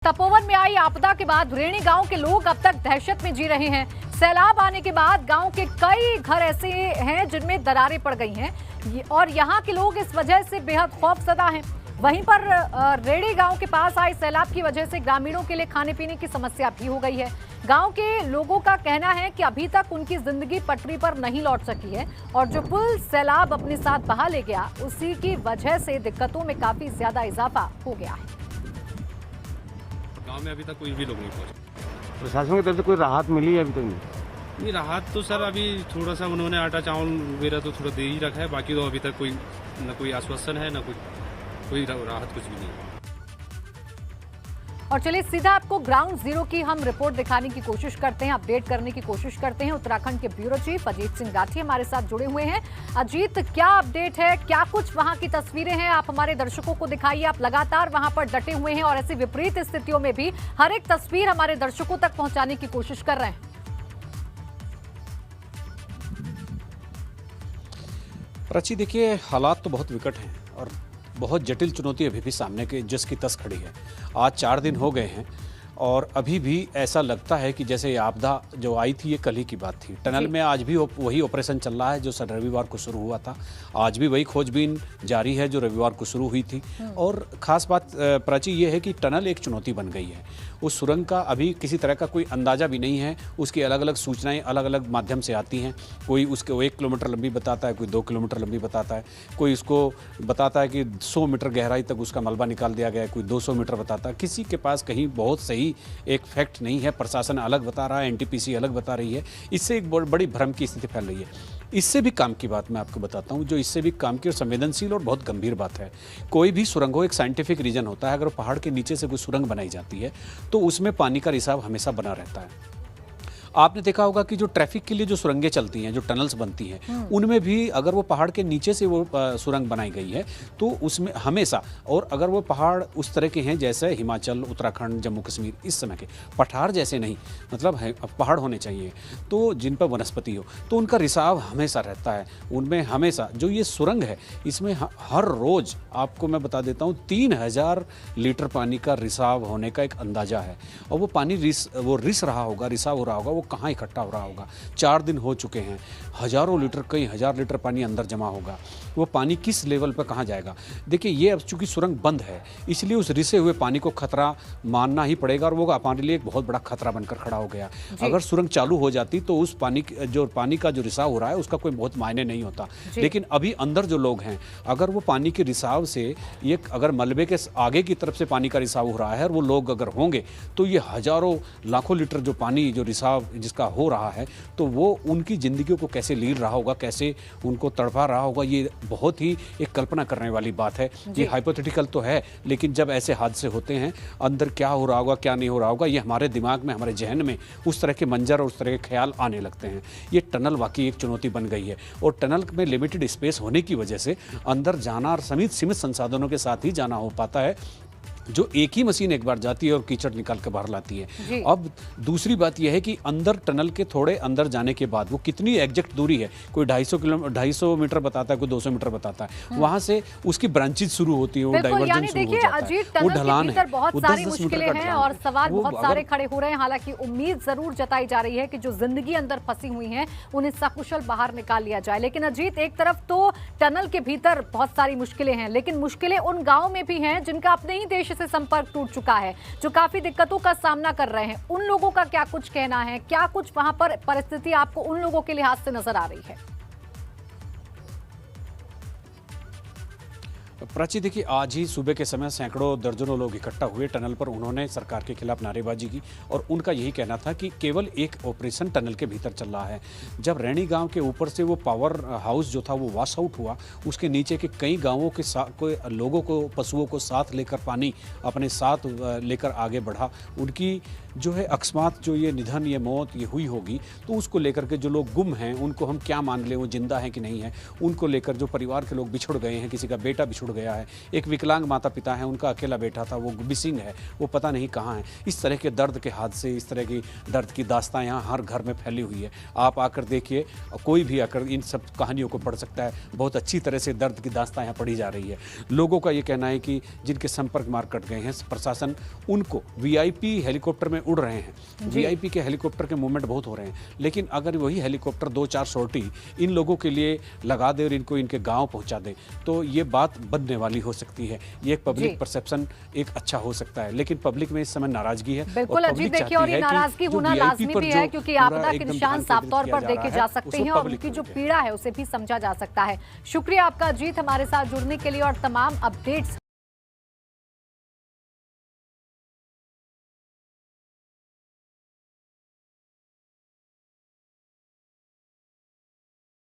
तपोवन में आई आपदा के बाद रेणी गांव के लोग अब तक दहशत में जी रहे हैं। सैलाब आने के बाद गांव के कई घर ऐसे हैं जिनमें दरारें पड़ गई हैं और यहां के लोग इस वजह से बेहद खौफजदा हैं। वहीं पर रेणी गांव के पास आई सैलाब की वजह से ग्रामीणों के लिए खाने पीने की समस्या भी हो गई है। गांव के लोगों का कहना है कि अभी तक उनकी जिंदगी पटरी पर नहीं लौट सकी है और जो पुल सैलाब अपने साथ बहा ले गया उसी की वजह से दिक्कतों में काफी ज्यादा इजाफा हो गया है। गांव में अभी तक कोई भी लोग नहीं पहुंचे। प्रशासन की तरफ से कोई राहत मिली है अभी तक नहीं राहत तो सर अभी थोड़ा सा उन्होंने आटा चावल वगैरह तो थोड़ा दे ही रखा है, बाकी तो अभी तक कोई न कोई आश्वासन है न कोई राहत कुछ भी नहीं है। और चलिए सीधा आपको ग्राउंड जीरो की हम रिपोर्ट दिखाने की कोशिश करते हैं, अपडेट करने की कोशिश करते हैं। उत्तराखंड के ब्यूरो चीफ अजीत सिंह राठी हमारे साथ जुड़े हुए हैं। अजीत, क्या अपडेट है, क्या कुछ वहां की तस्वीरें हैं, आप हमारे दर्शकों को दिखाइए। आप लगातार वहां पर डटे हुए हैं और ऐसी विपरीत स्थितियों में भी हर एक तस्वीर हमारे दर्शकों तक पहुंचाने की कोशिश कर रहे हैं। प्राची, देखिए हालात तो बहुत विकट हैं और बहुत जटिल चुनौती अभी भी सामने के जिसकी तस खड़ी है। आज 4 दिन हो गए हैं और अभी भी ऐसा लगता है कि जैसे ये आपदा जो आई थी ये कल ही की बात थी। टनल में आज भी वही ऑपरेशन चल रहा है जो रविवार को शुरू हुआ था। आज भी वही खोजबीन जारी है जो रविवार को शुरू हुई थी। और ख़ास बात प्राची ये है कि टनल एक चुनौती बन गई है। उस सुरंग का अभी किसी तरह का कोई अंदाज़ा भी नहीं है। उसकी अलग अलग सूचनाएं अलग अलग माध्यम से आती हैं। कोई उसके 1 किलोमीटर लंबी बताता है, कोई 2 किलोमीटर लंबी बताता है, कोई उसको बताता है कि 100 मीटर गहराई तक उसका मलबा निकाल दिया गया है, कोई 200 मीटर बताता है। किसी के पास कहीं बहुत सही एक फैक्ट नहीं है। प्रशासन अलग बता रहा है, एनटीपीसी अलग बता रही है। इससे एक बड़ी भ्रम की स्थिति फैल रही है। इससे भी काम की बात मैं आपको बताता हूँ, जो इससे भी काम की और संवेदनशील और बहुत गंभीर बात है। कोई भी सुरंग हो एक साइंटिफिक रीजन होता है। अगर पहाड़ के नीचे से कोई सुरंग बनाई जाती है तो उसमें पानी का रिसाव हमेशा बना रहता है। आपने देखा होगा कि जो ट्रैफिक के लिए जो सुरंगें चलती हैं, जो टनल्स बनती हैं, उनमें भी अगर वो पहाड़ के नीचे से वो सुरंग बनाई गई है तो उसमें हमेशा, और अगर वो पहाड़ उस तरह के हैं जैसे हिमाचल, उत्तराखंड, जम्मू कश्मीर इस समय के पठार जैसे नहीं, मतलब है पहाड़ होने चाहिए तो जिन पर वनस्पति हो, तो उनका रिसाव हमेशा रहता है। उनमें हमेशा जो ये सुरंग है इसमें हर रोज़ आपको मैं बता देता हूँ 3000 लीटर पानी का रिसाव होने का एक अंदाज़ा है। और वो पानी रिस रहा होगा, रिसाव हो रहा होगा, वो कहाँ इकट्ठा हो रहा होगा। 4 दिन हो चुके हैं, हज़ारों लीटर, कई हज़ार लीटर पानी अंदर जमा होगा। वो पानी किस लेवल पर कहाँ जाएगा। देखिए ये अब चूंकि सुरंग बंद है इसलिए उस रिसे हुए पानी को खतरा मानना ही पड़ेगा और वो हमारे लिए एक बहुत बड़ा खतरा बनकर खड़ा हो गया। अगर सुरंग चालू हो जाती तो उस पानी का जो रिसाव हो रहा है उसका कोई बहुत मायने नहीं होता। लेकिन अभी अंदर जो लोग हैं, अगर वो पानी के रिसाव से ये अगर मलबे के आगे की तरफ से पानी का रिसाव हो रहा है और वो लोग अगर होंगे तो ये हज़ारों लाखों लीटर जो पानी जो रिसाव जिसका हो रहा है तो वो उनकी ज़िंदगियों को कैसे लीड रहा होगा, कैसे उनको तड़पा रहा होगा। ये बहुत ही एक कल्पना करने वाली बात है। ये हाइपोथेटिकल तो है लेकिन जब ऐसे हादसे होते हैं अंदर क्या हो रहा होगा, क्या नहीं हो रहा होगा, ये हमारे दिमाग में, हमारे जहन में उस तरह के मंजर और उस तरह के ख्याल आने लगते हैं। ये टनल वाकई एक चुनौती बन गई है और टनल में लिमिटेड स्पेस होने की वजह से अंदर जाना और सीमित संसाधनों के साथ ही जाना हो पाता है। जो एक ही मशीन एक बार जाती है और कीचड़ निकाल के बाहर लाती है। अब दूसरी बात यह है कि अंदर टनल के थोड़े अंदर जाने के बाद वो कितनी एग्जैक्ट दूरी है, कोई 250 मीटर बताता है, कोई 200 मीटर बताता है, वहां से उसकी ब्रांचेज शुरू होती है, वो डाइवर्जन शुरू हो जाता है, वो ढलान है, बहुत सारी मुश्किलें हैं और सवाल बहुत सारे खड़े हो रहे हैं। हालांकि उम्मीद जरूर जताई जा रही है कि जो जिंदगी अंदर फंसी हुई है उन्हें सकुशल बाहर निकाल लिया जाए। लेकिन अजीत, एक तरफ तो टनल के भीतर बहुत सारी मुश्किलें हैं लेकिन मुश्किलें उन गाँव में भी हैं जिनका अपने ही देश से संपर्क टूट चुका है, जो काफी दिक्कतों का सामना कर रहे हैं। उन लोगों का क्या कुछ कहना है, क्या कुछ वहां पर परिस्थिति आपको उन लोगों के लिहाज से नजर आ रही है? प्राची, देखिए आज ही सुबह के समय सैकड़ों दर्जनों लोग इकट्ठा हुए टनल पर। उन्होंने सरकार के खिलाफ नारेबाजी की और उनका यही कहना था कि केवल एक ऑपरेशन टनल के भीतर चल रहा है। जब रैणी गांव के ऊपर से वो पावर हाउस जो था वो वॉश आउट हुआ, उसके नीचे के कई गांवों के लोगों को, पशुओं को साथ लेकर पानी अपने साथ लेकर आगे बढ़ा। उनकी जो है अकस्मात जो ये निधन, ये मौत ये हुई होगी तो उसको लेकर के जो लोग गुम हैं उनको हम क्या मान लें, वो जिंदा हैं कि नहीं है, उनको लेकर जो परिवार के लोग बिछुड़ गए हैं, किसी का बेटा बिछुड़ गया गया है, एक विकलांग माता पिता है, उनका अकेला बेटा था, वो मिसिंग है, वो पता नहीं कहाँ है। इस तरह के दर्द के हादसे, इस तरह की दर्द की दास्तां यहाँ हर घर में फैली हुई है। आप आकर देखिए, कोई भी आकर इन सब कहानियों को पढ़ सकता है। बहुत अच्छी तरह से दर्द की दास्तां यहाँ पढ़ी जा रही है। लोगों का ये कहना है कि जिनके संपर्क मार्ग कट गए हैं, प्रशासन उनको वीआईपी हेलीकॉप्टर में उड़ रहे हैं। वीआईपी के हेलीकॉप्टर के मूवमेंट बहुत हो रहे हैं, लेकिन अगर वही हेलीकॉप्टर 2-4 sortie इन लोगों के लिए लगा दे और इनको इनके गांव पहुंचा दे तो ये बात बनने वाली हो सकती है। ये एक पब्लिक परसेप्शन एक अच्छा हो सकता है, लेकिन पब्लिक में इस समय नाराजगी है। बिल्कुल अजीत, देखिए और ये नाराजगी होना लाजमी भी है, क्योंकि आपदा के निशान साफ तौर पर देखे जा सकते हैं और उनकी जो पीड़ा है उसे भी समझा जा सकता है। शुक्रिया आपका अजीत, हमारे साथ जुड़ने के लिए और तमाम अपडेट्स